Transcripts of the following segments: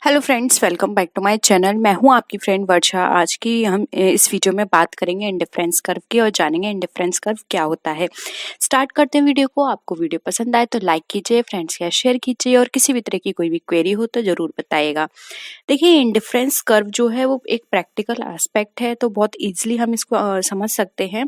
Hello friends, welcome back to my channel. मैं हूं आपकी फ्रेंड वर्षा। आज की हम इस वीडियो में बात करेंगे इंडिफरेंस कर्व की और जानेंगे इंडिफरेंस कर्व क्या होता है। स्टार्ट करते हैं वीडियो को। आपको वीडियो पसंद आए तो लाइक कीजिए, फ्रेंड्स के साथ शेयर कीजिए और किसी भी तरह की कोई भी क्वेरी हो तो जरूर बताइएगा। देखिए, इंडिफरेंस कर्व जो है वो एक प्रैक्टिकल एस्पेक्ट है, तो बहुत इजीली हम इसको समझ सकते हैं।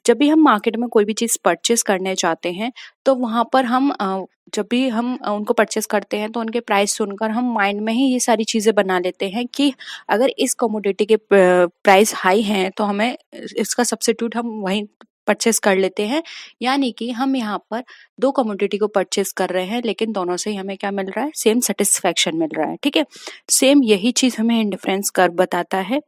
जब भी हम मार्केट में कोई भी चीज़ परचेस करने जाते हैं तो वहाँ पर हम जब भी हम उनको परचेस करते हैं तो उनके प्राइस सुनकर हम माइंड में ही ये सारी चीज़ें बना लेते हैं कि अगर इस कमोडिटी के प्राइस हाई हैं तो हमें इसका सब्स्टिट्यूट हम वहीं परचेस कर लेते हैं। यानी कि हम यहाँ पर दो कमोडिटी को परचेस कर रहे हैं लेकिन दोनों से ही हमें क्या मिल रहा है, सेम सेटिस्फेक्शन मिल रहा है। ठीक है, सेम यही चीज़ हमें इंडिफरेंस कर्व बताता है।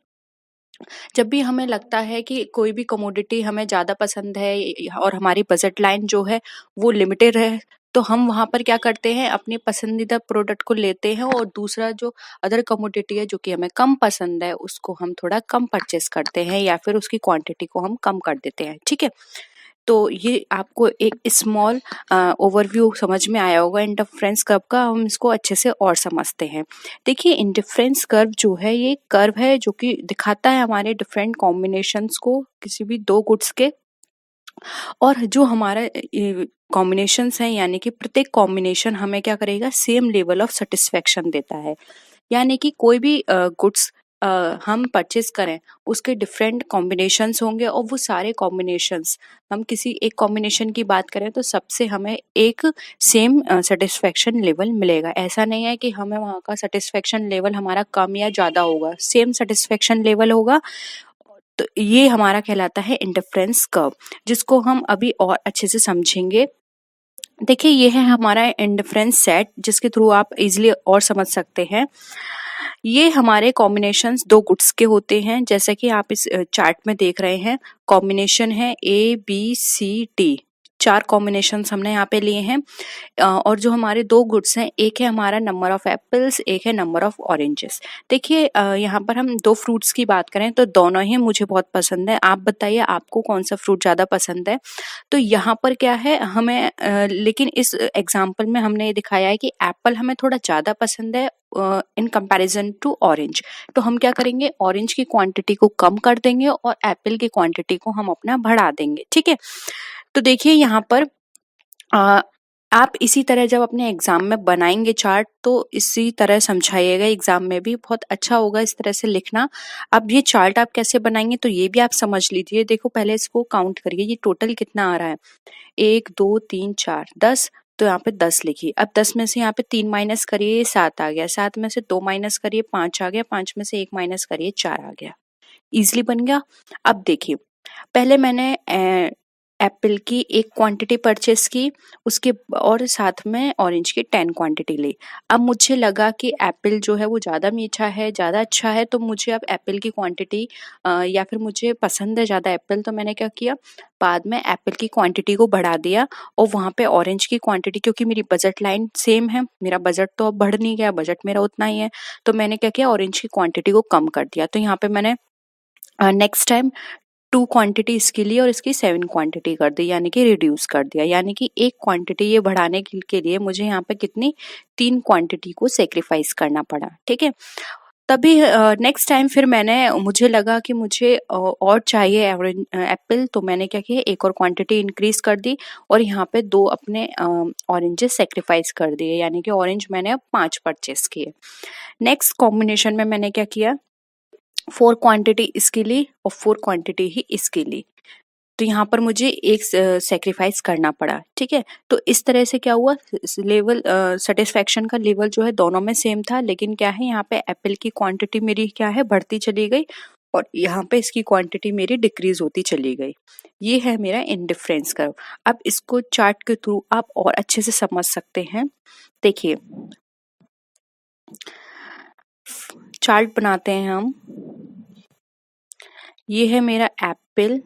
जब भी हमें लगता है कि कोई भी कमोडिटी हमें ज़्यादा पसंद है और हमारी बजट लाइन जो है वो लिमिटेड है, तो हम वहाँ पर क्या करते हैं, अपनी पसंदीदा प्रोडक्ट को लेते हैं और दूसरा जो अदर कमोडिटी है जो कि हमें कम पसंद है उसको हम थोड़ा कम परचेस करते हैं या फिर उसकी क्वांटिटी को हम कम कर देते हैं। ठीक है, तो ये आपको एक स्मॉल ओवरव्यू समझ में आया होगा इंडिफरेंस कर्व का। हम इसको अच्छे से और समझते हैं। देखिए, इंडिफरेंस कर्व जो है ये कर्व है जो कि दिखाता है हमारे डिफरेंट कॉम्बिनेशंस को किसी भी दो गुड्स के, और जो हमारा कॉम्बिनेशंस हैं यानी कि प्रत्येक कॉम्बिनेशन हमें क्या करेगा, सेम लेवल ऑफ सेटिस्फेक्शन देता है। यानी कि कोई भी गुड्स हम परचेस करें उसके डिफरेंट कॉम्बिनेशंस होंगे और वो सारे कॉम्बिनेशंस, हम किसी एक कॉम्बिनेशन की बात करें तो सबसे हमें एक सेम सेटिस्फेक्शन लेवल मिलेगा। ऐसा नहीं है कि हमें वहाँ का सेटिस्फेक्शन लेवल हमारा कम या ज़्यादा होगा, सेम सेटिस्फेक्शन लेवल होगा। तो ये हमारा कहलाता है इंडिफरेंस कर्व, जिसको हम अभी और अच्छे से समझेंगे। देखिए, ये है हमारा इंडिफरेंस सेट जिसके थ्रू आप इजीली और समझ सकते हैं। ये हमारे कॉम्बिनेशंस दो गुड्स के होते हैं, जैसे कि आप इस चार्ट में देख रहे हैं। कॉम्बिनेशन है ABCD, चार कॉम्बिनेशंस हमने यहाँ पे लिए हैं। और जो हमारे दो गुड्स हैं, एक है हमारा नंबर ऑफ एप्पल्स, एक है नंबर ऑफ ऑरेंजेस। देखिए, यहाँ पर हम दो फ्रूट्स की बात करें तो दोनों ही मुझे बहुत पसंद है। आप बताइए आपको कौन सा फ्रूट ज़्यादा पसंद है। तो यहाँ पर क्या है, हमें लेकिन इस एग्जाम्पल में हमने ये दिखाया है कि एप्पल हमें थोड़ा ज़्यादा पसंद है इन कंपैरिजन टू ऑरेंज। तो हम क्या करेंगे, ऑरेंज की क्वांटिटी को कम कर देंगे और एप्पल की क्वांटिटी को हम अपना बढ़ा देंगे। ठीक है, तो देखिए यहाँ पर अ, आप इसी तरह जब अपने एग्जाम में बनाएंगे चार्ट तो इसी तरह समझाइएगा, एग्जाम में भी बहुत अच्छा होगा इस तरह से लिखना। अब ये चार्ट आप कैसे बनाएंगे तो ये भी आप समझ लीजिए। देखो, पहले इसको काउंट करिए, ये टोटल कितना आ रहा है, 1 2 3 4 10। तो यहाँ पे 10 लिखिए। अब 10 में से यहाँ पे 3 माइनस करिए, ये 7 आ गया। 7 में से 2 माइनस करिए, 5 आ गया। 5 में से 1 माइनस करिए, 4 आ गया। इजिली बन गया। अब देखिए, पहले मैंने एप्पल की एक क्वांटिटी परचेस की, उसके और साथ में ऑरेंज की 10 क्वांटिटी ली। अब मुझे लगा कि एप्पल जो है वो ज़्यादा मीठा है, ज़्यादा अच्छा है, तो मुझे अब एप्पल की क्वांटिटी या फिर मुझे पसंद है ज़्यादा एप्पल, तो मैंने क्या किया, बाद में एप्पल की क्वांटिटी को बढ़ा दिया और वहाँ पे ऑरेंज की क्वांटिटी, क्योंकि मेरी बजट लाइन सेम है, मेरा बजट तो अब बढ़ नहीं गया, बजट मेरा उतना ही है, तो मैंने क्या किया, ऑरेंज की क्वांटिटी को कम कर दिया। तो यहाँ पे मैंने नेक्स्ट टाइम 2 क्वांटिटी इसके लिए और इसकी 7 क्वांटिटी कर दी, यानी कि रिड्यूस कर दिया। यानी कि एक क्वांटिटी ये बढ़ाने के लिए मुझे यहाँ पे कितनी, 3 क्वांटिटी को सेक्रीफाइस करना पड़ा। ठीक है, तभी नेक्स्ट टाइम फिर मुझे लगा कि मुझे और चाहिए एप्पल, तो मैंने क्या किया, एक और क्वांटिटी इंक्रीज कर दी और यहाँ पे 2 अपने ऑरेंजेस सेक्रीफाइस कर दिए, यानी कि ऑरेंज मैंने अब 5 परचेस किए। नेक्स्ट कॉम्बिनेशन में मैंने क्या किया, 4 क्वांटिटी इसके लिए और 4 क्वांटिटी ही इसके लिए। तो यहाँ पर मुझे एक सेक्रीफाइस करना पड़ा। ठीक है, तो इस तरह से क्या हुआ, लेवल सेटिस्फेक्शन का लेवल जो है दोनों में सेम था, लेकिन क्या है, यहाँ पे एप्पल की क्वांटिटी मेरी क्या है, बढ़ती चली गई और यहाँ पे इसकी क्वांटिटी मेरी डिक्रीज होती चली गई। ये है मेरा इंडिफरेंस कर्व। अब इसको चार्ट के थ्रू आप और अच्छे से समझ सकते हैं। देखिए, चार्ट बनाते हैं हम। ये है मेरा एप्पल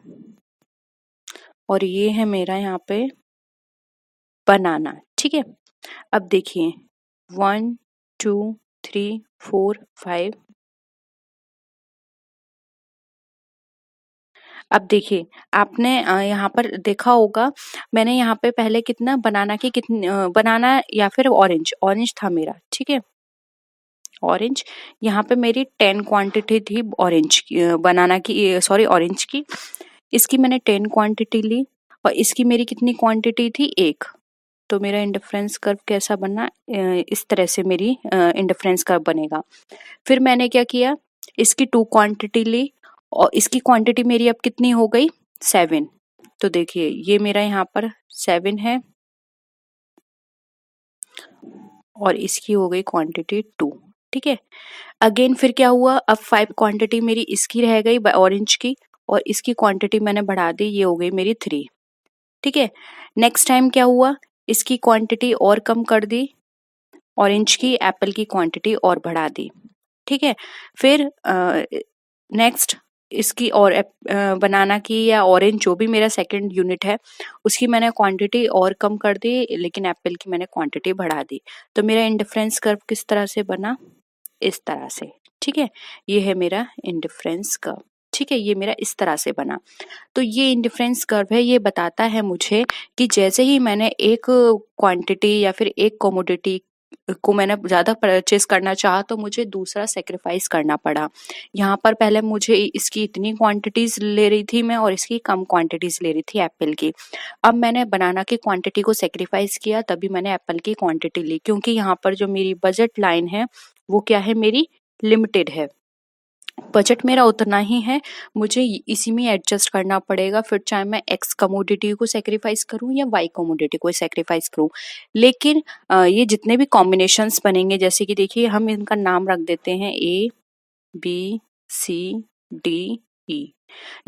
और ये है मेरा यहाँ पे बनाना। ठीक है, अब देखिए 1 2 3 4 5। अब देखिए, आपने यहाँ पर देखा होगा, मैंने यहाँ पे पहले कितना बनाना की कितनी बनाना या फिर ऑरेंज था मेरा। ठीक है, ऑरेंज। यहाँ पे मेरी 10 क्वांटिटी थी ऑरेंज की, बनाना की, सॉरी ऑरेंज की। इसकी मैंने 10 क्वांटिटी ली और इसकी मेरी कितनी क्वांटिटी थी, 1। तो मेरा इंडिफरेंस कर्व कैसा बनना, इस तरह से मेरी इंडिफरेंस कर्व बनेगा। फिर मैंने क्या किया, इसकी 2 क्वांटिटी ली और इसकी क्वांटिटी मेरी अब कितनी हो गई, 7। तो देखिए ये मेरा यहाँ पर 7 है और इसकी हो गई क्वांटिटी 2। ठीक है, अगेन फिर क्या हुआ, अब 5 क्वांटिटी मेरी इसकी रह गई ऑरेंज की और इसकी क्वांटिटी मैंने बढ़ा दी, ये हो गई मेरी 3। ठीक है, नेक्स्ट टाइम क्या हुआ, इसकी क्वांटिटी और कम कर दी, ऑरेंज की, एप्पल की क्वांटिटी और बढ़ा दी। ठीक है, फिर नेक्स्ट इसकी और बनाना की या ऑरेंज जो भी मेरा सेकंड यूनिट है उसकी मैंने क्वांटिटी और कम कर दी, लेकिन एप्पल की मैंने क्वांटिटी बढ़ा दी। तो मेरा इंडिफरेंस कर्व किस तरह से बना, इस तरह से। ठीक है, ये है मेरा इंडिफरेंस कर्व। ठीक है, ये मेरा इस तरह से बना। तो ये इंडिफरेंस कर्व है, ये बताता है मुझे कि जैसे ही मैंने एक क्वांटिटी या फिर एक कमोडिटी को मैंने ज्यादा परचेस करना चाहा तो मुझे दूसरा सेक्रीफाइस करना पड़ा। यहाँ पर पहले मुझे इसकी इतनी क्वांटिटीज ले रही थी मैं और इसकी कम क्वांटिटीज ले रही थी एप्पल की। अब मैंने बनाना की क्वांटिटी को सेक्रीफाइस किया, तभी मैंने एप्पल की क्वांटिटी ली, क्योंकि यहाँ पर जो मेरी बजट लाइन है वो क्या है, मेरी लिमिटेड है। बजट मेरा उतना ही है, मुझे इसी में एडजस्ट करना पड़ेगा, फिर चाहे मैं एक्स कमोडिटी को सेक्रीफाइस करूं या वाई कमोडिटी को सेक्रीफाइस करूं। लेकिन ये जितने भी कॉम्बिनेशंस बनेंगे, जैसे कि देखिए हम इनका नाम रख देते हैं A B C D E.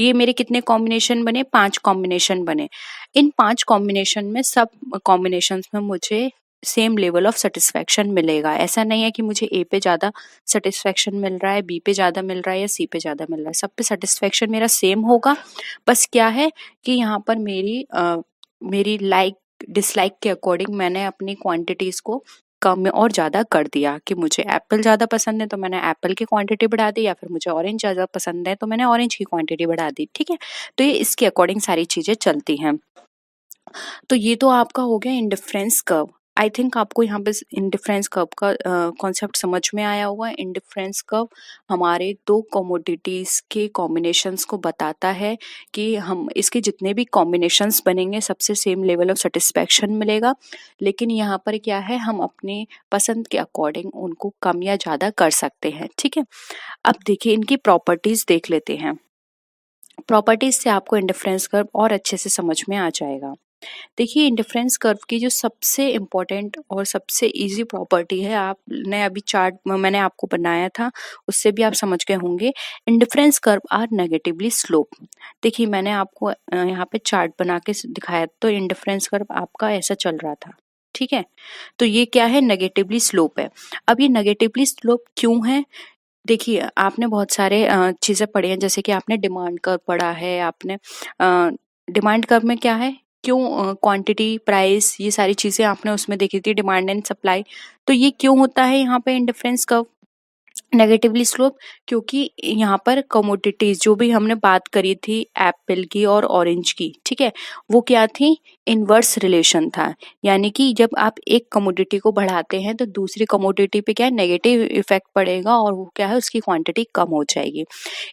ये मेरे कितने कॉम्बिनेशन बने, 5 कॉम्बिनेशन बने। इन 5 कॉम्बिनेशन में, सब कॉम्बिनेशंस में मुझे सेम लेवल ऑफ सेटिस्फेक्शन मिलेगा। ऐसा नहीं है कि मुझे ए पे ज्यादा सेटिस्फेक्शन मिल रहा है, बी पे ज्यादा मिल रहा है या सी पे ज्यादा मिल रहा है, सब पे सेटिस्फेक्शन मेरा सेम होगा। बस क्या है कि यहाँ पर मेरी लाइक डिसलाइक के अकॉर्डिंग मैंने अपनी क्वांटिटीज को कम में और ज्यादा कर दिया, कि मुझे एप्पल ज्यादा पसंद है तो मैंने एप्पल की क्वांटिटी बढ़ा दी, या फिर मुझे ऑरेंज ज्यादा पसंद है तो मैंने ऑरेंज की क्वांटिटी बढ़ा दी। ठीक है, तो ये इसके अकॉर्डिंग सारी चीजें चलती हैं। तो ये तो आपका हो गया इंडिफरेंस कर्व। आई थिंक आपको यहाँ पे इंडिफरेंस कर्व का कॉन्सेप्ट समझ में आया होगा। इंडिफरेंस कर्व हमारे दो कमोडिटीज के कॉम्बिनेशंस को बताता है कि हम इसके जितने भी कॉम्बिनेशंस बनेंगे सबसे सेम लेवल ऑफ सेटिस्फेक्शन मिलेगा, लेकिन यहाँ पर क्या है, हम अपने पसंद के अकॉर्डिंग उनको कम या ज़्यादा कर सकते हैं। ठीक है, अब देखिए इनकी प्रॉपर्टीज देख लेते हैं। प्रॉपर्टीज से आपको इंडिफरेंस कर्व और अच्छे से समझ में आ जाएगा। देखिए इंडिफरेंस कर्व की जो सबसे इम्पोर्टेंट और सबसे इजी प्रॉपर्टी है, आपने अभी चार्ट मैंने आपको बनाया था उससे भी आप समझ गए होंगे, indifference curve are negatively slope. देखिए मैंने आपको यहाँ पे चार्ट बना के दिखाया, तो इंडिफरेंस कर्व आपका ऐसा चल रहा था। ठीक है, तो ये क्या है, नेगेटिवली स्लोप है। अब ये नेगेटिवली स्लोप क्यों है, देखिए आपने बहुत सारे चीजें पढ़ी हैं, जैसे कि आपने डिमांड कर्व पढ़ा है, आपने डिमांड कर्व में क्या है, क्यों क्वांटिटी प्राइस ये सारी चीजें आपने उसमें देखी थी, डिमांड एंड सप्लाई। तो ये क्यों होता है यहाँ पे इंडिफरेंस कर्व नेगेटिवली स्लोप, क्योंकि यहाँ पर कमोडिटीज जो भी हमने बात करी थी एप्पल की और ऑरेंज की, ठीक है, वो क्या थी, इनवर्स रिलेशन था। यानी कि जब आप एक कमोडिटी को बढ़ाते हैं तो दूसरी कमोडिटी पे क्या है, नेगेटिव इफेक्ट पड़ेगा और वो क्या है, उसकी क्वांटिटी कम हो जाएगी।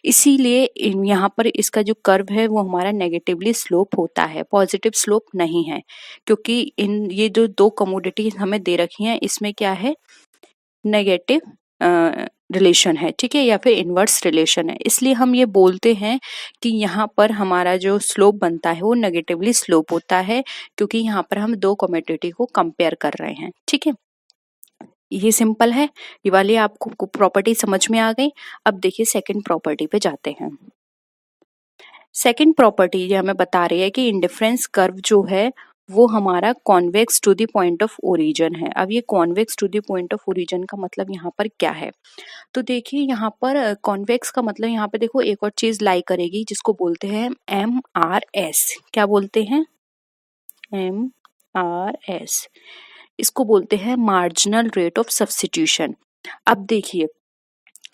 इसीलिए यहाँ पर इसका जो कर्व है वो हमारा नेगेटिवली स्लोप होता है, पॉजिटिव स्लोप नहीं है, क्योंकि ये जो दो कमोडिटी हमें दे रखी हैं इसमें क्या है, नेगेटिव रिलेशन है। ठीक है, या फिर इनवर्स रिलेशन है, इसलिए हम ये बोलते हैं कि यहाँ पर हमारा जो स्लोप बनता है वो नेगेटिवली स्लोप होता है, क्योंकि यहाँ पर हम दो कमोडिटी को कंपेयर कर रहे हैं। ठीक है, ये सिंपल है, ये वाली आपको प्रॉपर्टी समझ में आ गई। अब देखिए सेकंड प्रॉपर्टी पे जाते हैं। सेकंड प्रॉपर्टी ये हमें बता रही है कि इंडिफरेंस कर्व जो है वो हमारा convex to the point of origin है। अब ये convex to the point of origin का मतलब यहाँ पर क्या है, तो देखिए यहाँ पर कॉन्वेक्स का मतलब, यहाँ पे देखो एक और चीज लाई करेगी जिसको बोलते हैं MRS। क्या बोलते हैं, MRS, इसको बोलते हैं मार्जिनल रेट ऑफ सब्स्टिट्यूशन। अब देखिए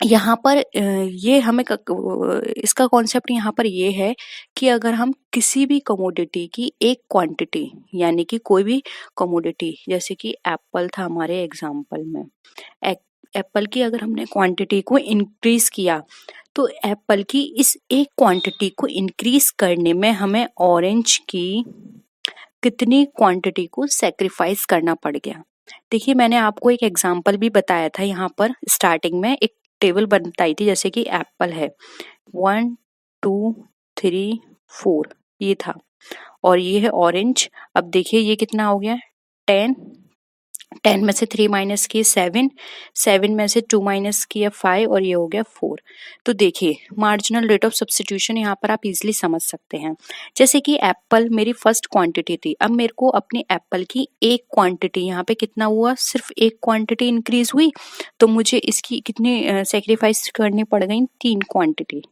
यहाँ पर ये हमें इसका कॉन्सेप्ट यहाँ पर ये है कि अगर हम किसी भी कमोडिटी की एक क्वांटिटी, यानी कि कोई भी कमोडिटी, जैसे कि एप्पल था हमारे एग्जाम्पल में, एप्पल की अगर हमने क्वांटिटी को इंक्रीज किया तो एप्पल की इस एक क्वांटिटी को इंक्रीज करने में हमें ऑरेंज की कितनी क्वांटिटी को सेक्रीफाइस करना पड़ गया। देखिए मैंने आपको एक एग्जांपल भी बताया था, यहाँ पर स्टार्टिंग में एक टेबल बताई थी, जैसे कि एप्पल है 1 2 3 4 ये था, और ये है ऑरेंज। अब देखिए ये कितना हो गया 10, 10 में से 3 माइनस किए 7, 7 में से 2 माइनस किया 5 और ये हो गया 4। तो देखिए मार्जिनल रेट ऑफ सब्स्टिट्यूशन यहाँ पर आप इजीली समझ सकते हैं। जैसे कि एप्पल मेरी फर्स्ट क्वांटिटी थी, अब मेरे को अपनी एप्पल की एक क्वांटिटी, यहाँ पे कितना हुआ सिर्फ एक क्वांटिटी इंक्रीज हुई, तो मुझे इसकी कितनी सेक्रीफाइस करनी पड़ गई 3 क्वांटिटी।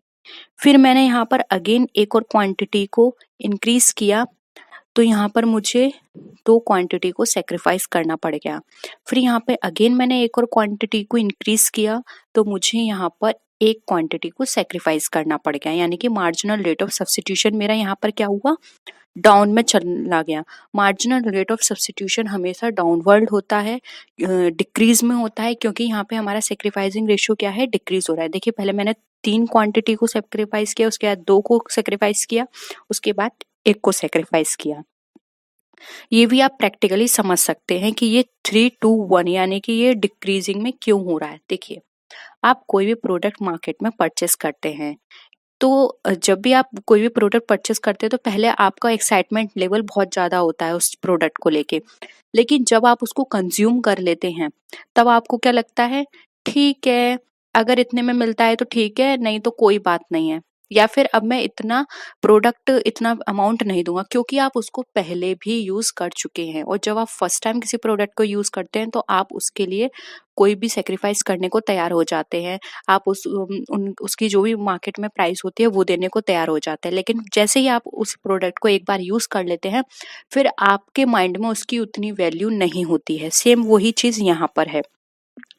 फिर मैंने यहाँ पर अगेन एक और क्वांटिटी को इंक्रीज किया, तो यहाँ पर मुझे 2 क्वांटिटी को सेक्रीफाइस करना पड़ गया। फिर यहाँ पे अगेन मैंने एक और क्वांटिटी को इंक्रीज किया, तो मुझे यहाँ पर एक क्वांटिटी को सेक्रीफाइस करना पड़ गया, यानी कि मार्जिनल रेट ऑफ सब्स्टिट्यूशन मेरा यहाँ पर क्या हुआ डाउन में चला गया। मार्जिनल रेट ऑफ सब्स्टिट्यूशन हमेशा डाउनवर्ड होता है, डिक्रीज में होता है, क्योंकि यहाँ पे हमारा सेक्रीफाइसिंग रेशियो क्या है डिक्रीज हो रहा है। देखिए पहले मैंने 3 क्वांटिटी को सेक्रीफाइस किया, उसके बाद 2 को सेक्रीफाइस किया, उसके बाद 1 को सेक्रीफाइस किया। ये भी आप प्रैक्टिकली समझ सकते हैं कि ये 3 2 1 यानी कि ये डिक्रीजिंग में क्यों हो रहा है। देखिए आप कोई भी प्रोडक्ट मार्केट में परचेस करते हैं, तो जब भी आप कोई भी प्रोडक्ट परचेस करते हैं तो पहले आपका एक्साइटमेंट लेवल बहुत ज़्यादा होता है उस प्रोडक्ट को लेके, लेकिन जब आप उसको कंज्यूम कर लेते हैं तब आपको क्या लगता है, ठीक है अगर इतने में मिलता है तो ठीक है, नहीं तो कोई बात नहीं है, या फिर अब मैं इतना प्रोडक्ट इतना अमाउंट नहीं दूंगा, क्योंकि आप उसको पहले भी यूज कर चुके हैं। और जब आप फर्स्ट टाइम किसी प्रोडक्ट को यूज करते हैं तो आप उसके लिए कोई भी सेक्रीफाइस करने को तैयार हो जाते हैं, आप उसकी जो भी मार्केट में प्राइस होती है वो देने को तैयार हो जाते हैं। लेकिन जैसे ही आप उस प्रोडक्ट को एक बार यूज कर लेते हैं फिर आपके माइंड में उसकी उतनी वैल्यू नहीं होती है। सेम वही चीज यहाँ पर है।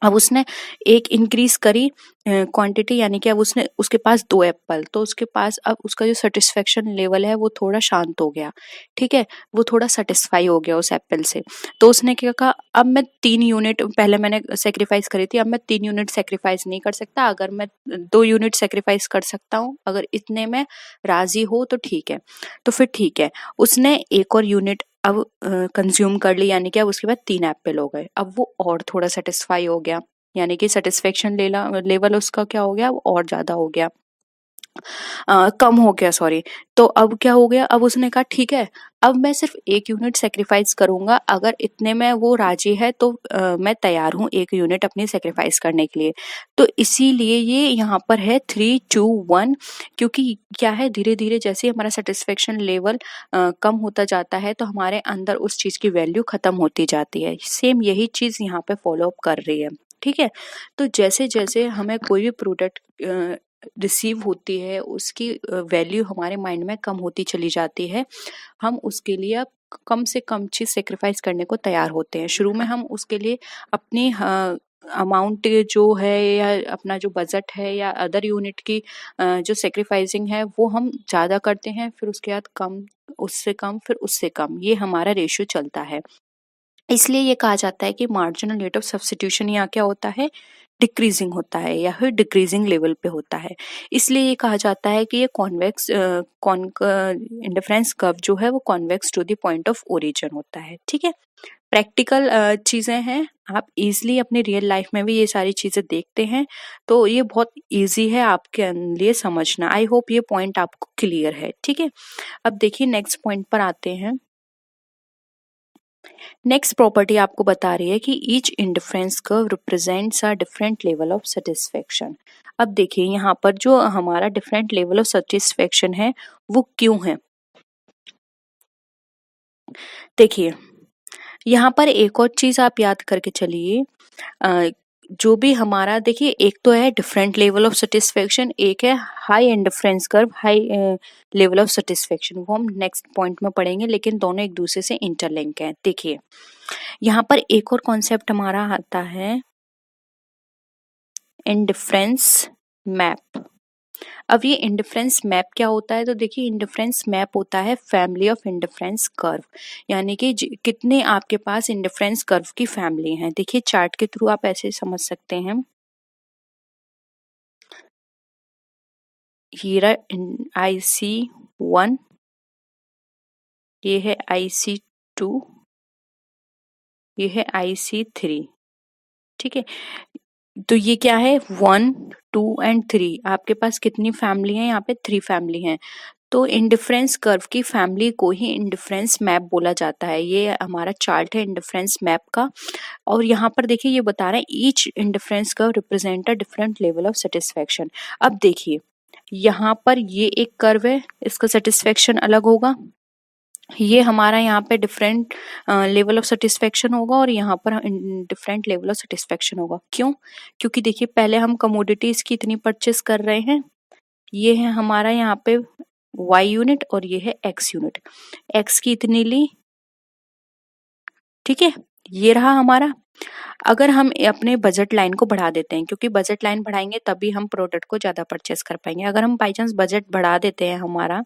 अब उसने एक इंक्रीज करी क्वांटिटी, यानी कि अब उसने उसके पास 2 एप्पल, तो उसके पास अब उसका जो सेटिस्फेक्शन लेवल है वो थोड़ा शांत हो गया, ठीक है, वो थोड़ा सेटिस्फाई हो गया उस एप्पल से। तो उसने क्या कहा, अब मैं 3 यूनिट पहले मैंने सेक्रीफाइस करी थी, अब मैं 3 यूनिट सेक्रीफाइस नहीं कर सकता, अगर मैं 2 यूनिट सेक्रीफाइस कर सकता हूँ, अगर इतने में राजी हो तो ठीक है। तो फिर ठीक है, उसने एक और यूनिट अब कंज्यूम कर ली, यानी कि अब उसके बाद 3 एप्पल हो गए। अब वो और थोड़ा सेटिस्फाई हो गया, यानी कि सेटिस्फेक्शन लेवल उसका क्या हो गया और ज्यादा हो गया, कम हो गया सॉरी। तो अब क्या हो गया, अब उसने कहा ठीक है अब मैं सिर्फ 1 यूनिट सेक्रीफाइस करूंगा, अगर इतने में वो राजी है तो मैं तैयार हूँ 1 यूनिट अपनी सेक्रीफाइस करने के लिए। तो इसीलिए ये यहाँ पर है 3 2 1, क्योंकि क्या है धीरे धीरे जैसे हमारा सेटिस्फेक्शन लेवल कम होता जाता है तो हमारे अंदर उस चीज की वैल्यू खत्म होती जाती है। सेम यही चीज यहाँ पे फॉलो अप कर रही है, ठीक है। तो जैसे जैसे हमें कोई भी प्रोडक्ट रिसीव होती है उसकी वैल्यू हमारे माइंड में कम होती चली जाती है, हम उसके लिए अब कम से कम चीज सेक्रीफाइस करने को तैयार होते हैं। शुरू में हम उसके लिए अपनी अमाउंट जो है या अपना जो बजट है या अदर यूनिट की जो सेक्रीफाइसिंग है वो हम ज्यादा करते हैं, फिर उसके बाद कम, उससे कम, फिर उससे कम, ये हमारा रेशियो चलता है। इसलिए ये कहा जाता है कि मार्जिनल रेट ऑफ सब्स्टिट्यूशन यहाँ क्या होता है डिक्रीजिंग होता है या फिर डिक्रीजिंग लेवल पे होता है। इसलिए ये कहा जाता है कि ये कॉन्वेक्स इंडिफरेंस कर्व जो है वो convex to the point of origin होता है, ठीक है। प्रैक्टिकल चीजें हैं, आप इजीली अपने रियल लाइफ में भी ये सारी चीजें देखते हैं, तो ये बहुत इजी है आपके लिए समझना। आई होप ये पॉइंट आपको क्लियर है, ठीक है। अब देखिए नेक्स्ट पॉइंट पर आते हैं। नेक्स्ट प्रॉपर्टी आपको बता रही है कि each indifference curve represents a different level of satisfaction. अब देखिए यहाँ पर जो हमारा डिफरेंट लेवल ऑफ सेटिस्फेक्शन है वो क्यों है। देखिए यहाँ पर एक और चीज आप याद करके चलिए, जो भी हमारा देखिए एक तो है डिफरेंट लेवल ऑफ सेटिस्फेक्शन, एक है high indifference curve high level of satisfaction, वो हम नेक्स्ट पॉइंट में पढ़ेंगे, लेकिन दोनों एक दूसरे से इंटरलिंक है। देखिए यहाँ पर एक और कॉन्सेप्ट हमारा आता है इंडिफरेंस मैप। अब ये इंडिफरेंस मैप क्या होता है, तो देखिए इंडिफरेंस मैप होता है फैमिली ऑफ इंडिफरेंस कर्व, यानी कि कितने आपके पास इंडिफरेंस कर्व की फैमिली है। देखिए चार्ट के थ्रू आप ऐसे समझ सकते हैं। हीरा IC1, ये है IC2, ये है IC3, ठीक है। तो ये क्या है 1, 2 एंड 3, आपके पास कितनी फैमिली है, यहाँ पे 3 फैमिली हैं। तो इंडिफरेंस कर्व की फैमिली को ही इंडिफरेंस मैप बोला जाता है। ये हमारा चार्ट है इंडिफरेंस मैप का, और यहाँ पर देखिए ये बता रहे हैं each indifference curve represent a different level of satisfaction. अब देखिए यहाँ पर ये एक कर्व है, इसका सेटिस्फेक्शन अलग होगा, ये हमारा यहाँ पे डिफरेंट लेवल ऑफ सेटिस्फेक्शन होगा, और यहाँ पर डिफरेंट लेवल ऑफ सेटिस्फेक्शन होगा। क्यों? क्योंकि देखिए पहले हम कमोडिटीज की इतनी परचेस कर रहे हैं, ये है हमारा यहाँ पे Y यूनिट और ये है X यूनिट, X की इतनी ली, ठीक है, ये रहा हमारा। अगर हम अपने बजट लाइन को बढ़ा देते हैं, क्योंकि बजट लाइन बढ़ाएंगे तभी हम प्रोडक्ट को ज्यादा परचेस कर पाएंगे। अगर हम बाई चांस बजट बढ़ा देते हैं हमारा,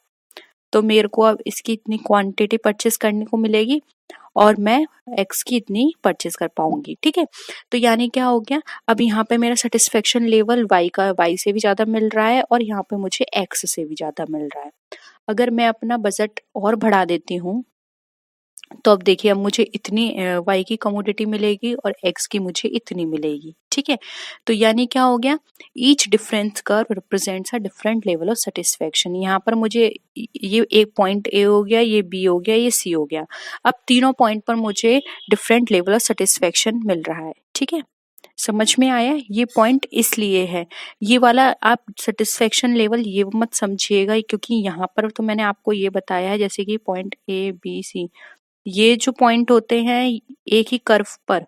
तो मेरे को अब इसकी इतनी क्वांटिटी परचेस करने को मिलेगी और मैं एक्स की इतनी परचेस कर पाऊंगी, ठीक है। तो यानी क्या हो गया, अब यहाँ पे मेरा सेटिस्फेक्शन लेवल वाई से भी ज्यादा मिल रहा है और यहाँ पे मुझे एक्स से भी ज्यादा मिल रहा है। अगर मैं अपना बजट और बढ़ा देती हूँ, तो अब देखिए अब मुझे इतनी वाई की कमोडिटी मिलेगी और एक्स की मुझे इतनी मिलेगी, ठीक है। तो यानी क्या हो गया, each difference curve represents a different level of satisfaction. यहाँ पर मुझे ये एक पॉइंट ए हो गया, ये बी हो गया, ये सी हो गया। अब तीनों पॉइंट पर मुझे डिफरेंट लेवल ऑफ सेटिस्फेक्शन मिल रहा है, ठीक है। समझ में आया, ये पॉइंट इसलिए है। ये वाला आप सेटिस्फेक्शन लेवल ये मत समझिएगा, क्योंकि यहाँ पर तो मैंने आपको ये बताया है, जैसे कि पॉइंट ए बी सी, ये जो पॉइंट होते हैं एक ही कर्व पर,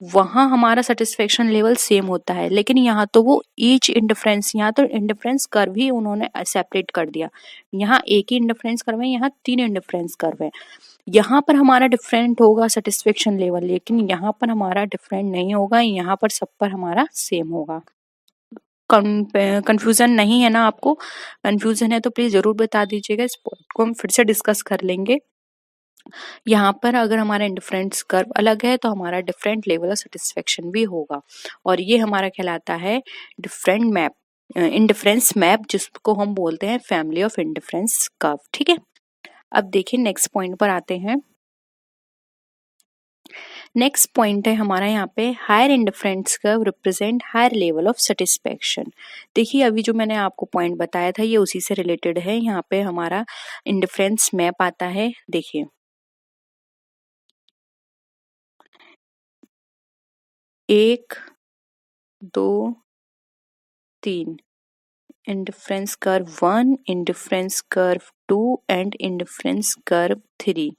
वहां हमारा सेटिस्फेक्शन लेवल सेम होता है। लेकिन यहाँ तो वो ईच इंडिफरेंस, यहाँ तो इंडिफरेंस कर्व ही उन्होंने सेपरेट कर दिया। यहाँ एक ही इंडिफरेंस कर्व है, यहाँ 3 इंडिफरेंस कर्व है। यहाँ पर हमारा डिफरेंट होगा सेटिस्फेक्शन लेवल, लेकिन यहाँ पर हमारा डिफरेंट नहीं होगा, यहाँ पर सब पर हमारा सेम होगा। कंफ्यूजन नहीं है ना आपको? कंफ्यूजन है तो प्लीज जरूर बता दीजिएगा, इस पॉइंट को हम फिर से डिस्कस कर लेंगे। यहाँ पर अगर हमारा इंडिफरेंस कर्व अलग है तो हमारा डिफरेंट लेवल ऑफ सेटिस्फेक्शन भी होगा, और ये हमारा कहलाता है डिफरेंट मैप, इंडिफरेंस मैप, जिसको हम बोलते हैं फैमिली ऑफ इंडिफरेंस कर्व, ठीक है। अब देखिए नेक्स्ट पॉइंट पर आते हैं। नेक्स्ट पॉइंट है हमारा यहाँ पे higher indifference curve represent higher level of satisfaction. देखिए अभी जो मैंने आपको पॉइंट बताया था ये उसी से रिलेटेड है। यहाँ पे हमारा इंडिफरेंस मैप आता है, देखिए 1, 2, 3, indifference curve 1, indifference curve 2 and indifference curve 3।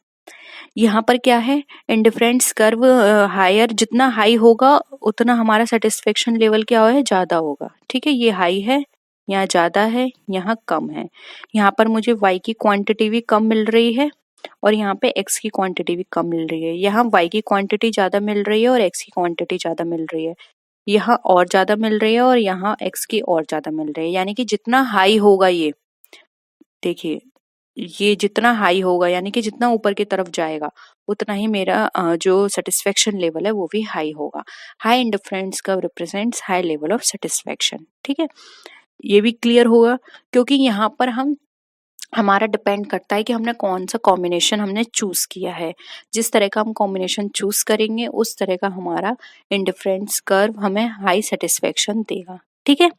यहाँ पर क्या है, इंडिफरेंस कर्व हायर, जितना हाई होगा उतना हमारा सेटिस्फेक्शन लेवल क्या है, ज्यादा होगा, ठीक है। ये हाई है, यहाँ ज्यादा है, यहाँ कम है। यहाँ पर मुझे y की क्वांटिटी भी कम मिल रही है और यहाँ पे x की क्वांटिटी भी कम मिल रही है। यहाँ y की क्वांटिटी ज्यादा मिल रही है और x की क्वांटिटी ज्यादा मिल रही है। यहाँ और ज्यादा मिल रही है और यहाँ x की और ज्यादा मिल रही है। यानी कि जितना हाई होगा ये, देखिए ये जितना हाई होगा यानी कि जितना ऊपर की तरफ जाएगा उतना ही मेरा जो सेटिस्फेक्शन लेवल है वो भी हाई होगा। High indifference curve represents high level of satisfaction, ठीक है। ये भी क्लियर होगा, क्योंकि यहाँ पर हमारा डिपेंड करता है कि हमने कौन सा कॉम्बिनेशन हमने चूज किया है। जिस तरह का हम कॉम्बिनेशन चूज करेंगे उस तरह का हमारा इंडिफरेंस कर्व हमें हाई सेटिस्फेक्शन देगा, ठीक है।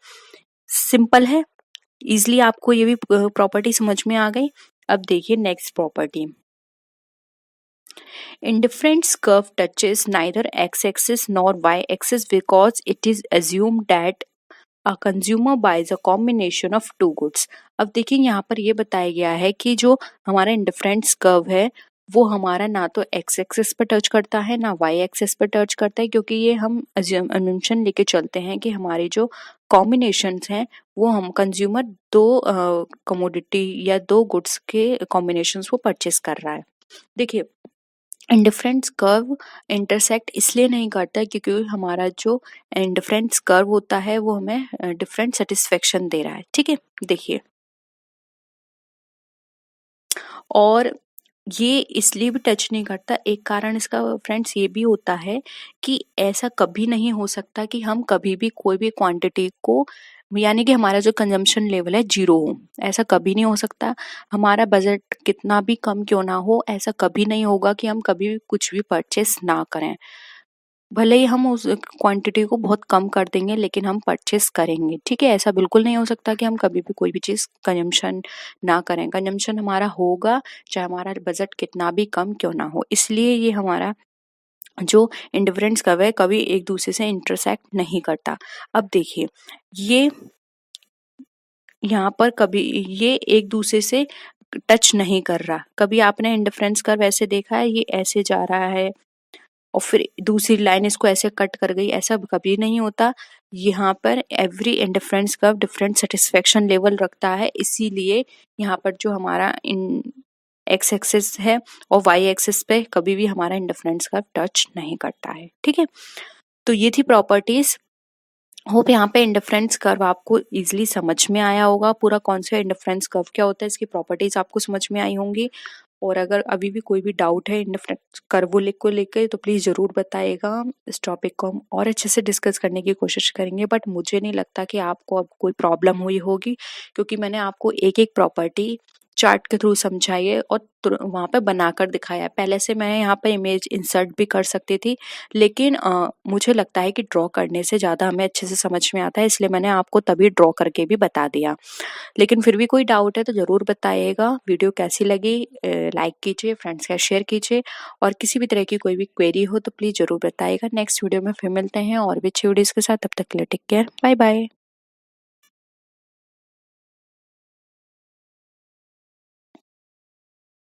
सिंपल है, इजिली आपको ये भी प्रॉपर्टी समझ में आ गई। अब देखिए next property, indifference curve touches neither x-axis nor y-axis because it is assumed that a consumer buys a combination of two goods। अब देखिए यहाँ पर ये बताया गया है कि जो हमारा इंडिफरेंस कर्व है वो हमारा ना तो एक्स एक्सिस पर टच करता है ना वाई एक्सिस पर टच करता है, क्योंकि ये हम अज्यूमशन लेके चलते हैं कि हमारे जो कॉम्बिनेशंस हैं वो हम कंज्यूमर दो कमोडिटी या दो गुड्स के कॉम्बिनेशंस वो परचेस कर रहा है। देखिए इंडिफरेंस कर्व इंटरसेक्ट इसलिए नहीं करता क्योंकि हमारा जो इंडिफरेंस कर्व होता है वो हमें डिफरेंट सेटिस्फेक्शन दे रहा है। ठीक है, देखिए, और ये इसलिए भी टच नहीं करता, एक कारण इसका फ्रेंड्स ये भी होता है कि ऐसा कभी नहीं हो सकता कि हम कभी भी कोई भी क्वांटिटी को, यानी कि हमारा जो कंजम्पशन लेवल है जीरो हो, ऐसा कभी नहीं हो सकता। हमारा बजट कितना भी कम क्यों ना हो, ऐसा कभी नहीं होगा कि हम कभी भी कुछ भी परचेस ना करें। भले ही हम उस क्वांटिटी को बहुत कम कर देंगे लेकिन हम परचेस करेंगे। ठीक है, ऐसा बिल्कुल नहीं हो सकता कि हम कभी भी कोई भी चीज़ कंजम्पशन ना करें। कंजम्पशन हमारा होगा चाहे हमारा बजट कितना भी कम क्यों ना हो। इसलिए ये हमारा जो इंडिफरेंस कर्व है कभी एक दूसरे से इंटरसेक्ट नहीं करता। अब देखिए, ये यहाँ पर कभी ये एक दूसरे से टच नहीं कर रहा। कभी आपने इंडिफरेंस कर्व ऐसे देखा है, ये ऐसे जा रहा है और फिर दूसरी लाइन इसको ऐसे कट कर गई, ऐसा कभी नहीं होता। यहाँ पर every indifference curve different satisfaction level रखता है, इसीलिए यहाँ पर जो हमारा इन एक्स एक्सिस है और वाई एक्सिस पे कभी भी हमारा इंडिफरेंस कर्व टच नहीं करता है। ठीक है, तो ये थी प्रॉपर्टीज। होप यहाँ पे इंडिफरेंस कर्व आपको इजीली समझ में आया होगा। पूरा कॉन्सेप्ट इंडिफरेंस कर्व क्या होता है, इसकी प्रॉपर्टीज आपको समझ में आई होंगी। और अगर अभी भी कोई भी डाउट है इंडिफरेंस कर्व को लेकर तो प्लीज़ ज़रूर बताइएगा। इस टॉपिक को हम और अच्छे से डिस्कस करने की कोशिश करेंगे, बट मुझे नहीं लगता कि आपको अब कोई प्रॉब्लम हुई होगी, क्योंकि मैंने आपको एक एक प्रॉपर्टी चार्ट के थ्रू समझाई है और वहाँ पे बनाकर दिखाया है। पहले से मैं यहाँ पे इमेज इंसर्ट भी कर सकती थी, लेकिन मुझे लगता है कि ड्रॉ करने से ज़्यादा हमें अच्छे से समझ में आता है, इसलिए मैंने आपको तभी ड्रॉ करके भी बता दिया। लेकिन फिर भी कोई डाउट है तो ज़रूर बताइएगा। वीडियो कैसी लगी लाइक कीजिए, फ्रेंड्स के साथ शेयर कीजिए, और किसी भी तरह की कोई भी क्वेरी हो तो प्लीज़ ज़रूर बताइएगा। नेक्स्ट वीडियो में फिर मिलते हैं और भी अच्छी वीडियोज़ के साथ। तब तक के लिए टेक केयर, बाय बाय।